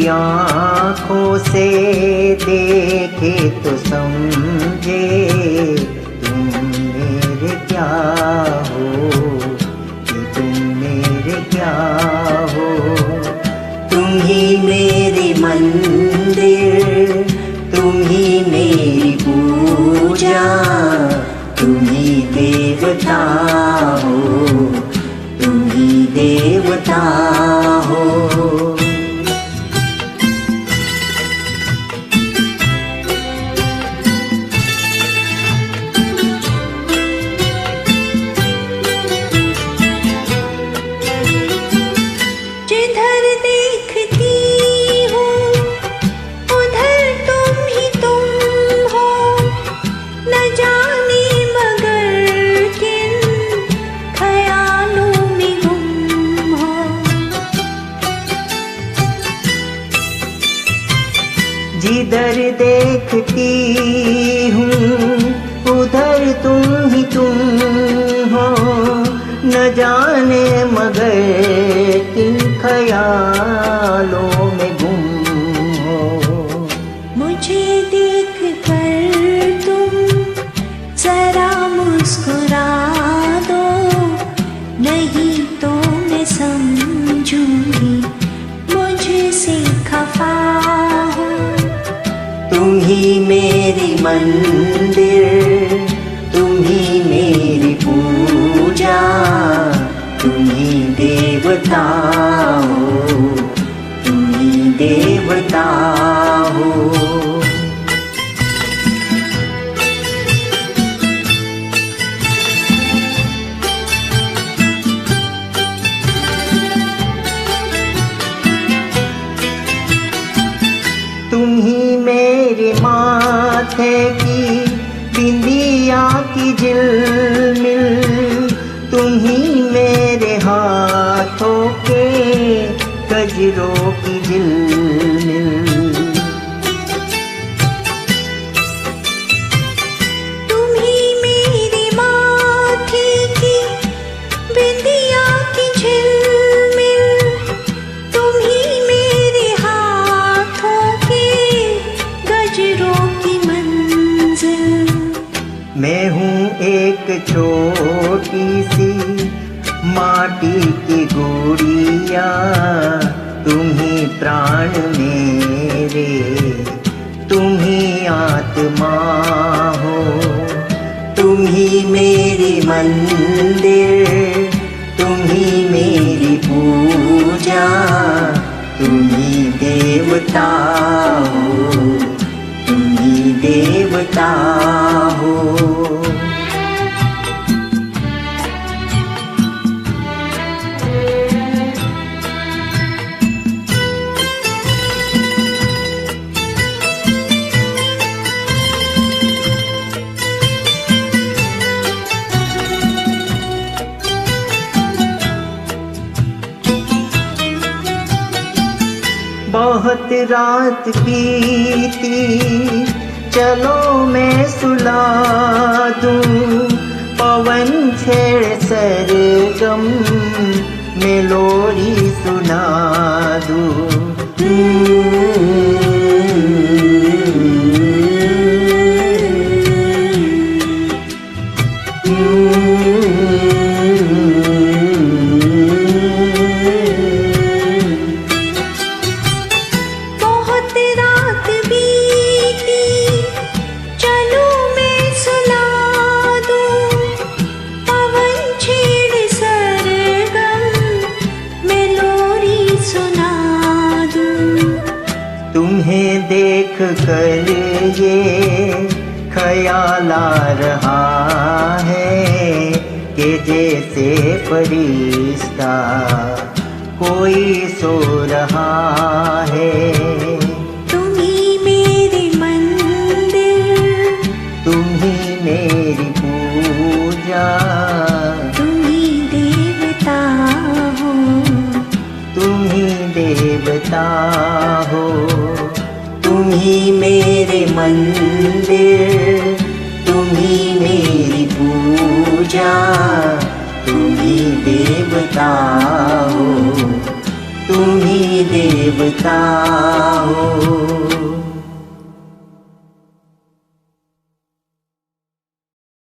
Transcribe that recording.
आँखों से देखे तो समझे तुम मेरे क्या हो, कि तुम मेरे क्या हो। तुम ही मेरे मंदिर, तुम ही मेरी पूजा, तुम ही देवता हो, तुम ही देवता हो। जिधर देखती हूँ उधर तुम ही तुम हो, न जाने मगर किन ख्यालों में गुम हो। जिधर देखती हूँ उधर तुम ही तुम हो, न जाने मगर किन ख्यालों में गुम हो। मुझे देख कर तुम जरा मुस्कुरा दो, नहीं तो मैं समझूंगी मुझसे खफा हो। तुम ही मेरी मंदिर, तुम ही मेरी पूजा, तुम ही देवता हो, तुम ही देवता हो। तुम ही मेरे माथे की बिंदिया की झिलमिल, तुम ही मेरे हाथों के गजरों की झिलमिल। तुम ही मेरे माथे की बिंदिया की झिलमिल, तुम ही मेरे हाथों के गजरों की मंजिल। मैं हूँ एक छोटी सी माटी की गुड़िया, तुम ही प्राण मेरे, तुम ही आत्मा हो। तुम ही मेरी मंदिर, तुम ही मेरी पूजा, तुम ही देवता हो, तुम ही देवता हो। बहुत रात बीती, चलो मैं सुला दूं, पवन छेड़ सरगम में लोरी सुना दूं। तुम्हें देख कर ये ख्याल आ रहा है कि जैसे फरिश्ता कोई सो रहा है। तुम ही मेरी मंदिर, तुम ही मेरी पूजा, तुम ही देवता हो, तुम ही देवता हो। तुम ही मेरे मंदिर, तुम ही मेरी पूजा, तुम ही देवता हो, तुम्ही देवता हो.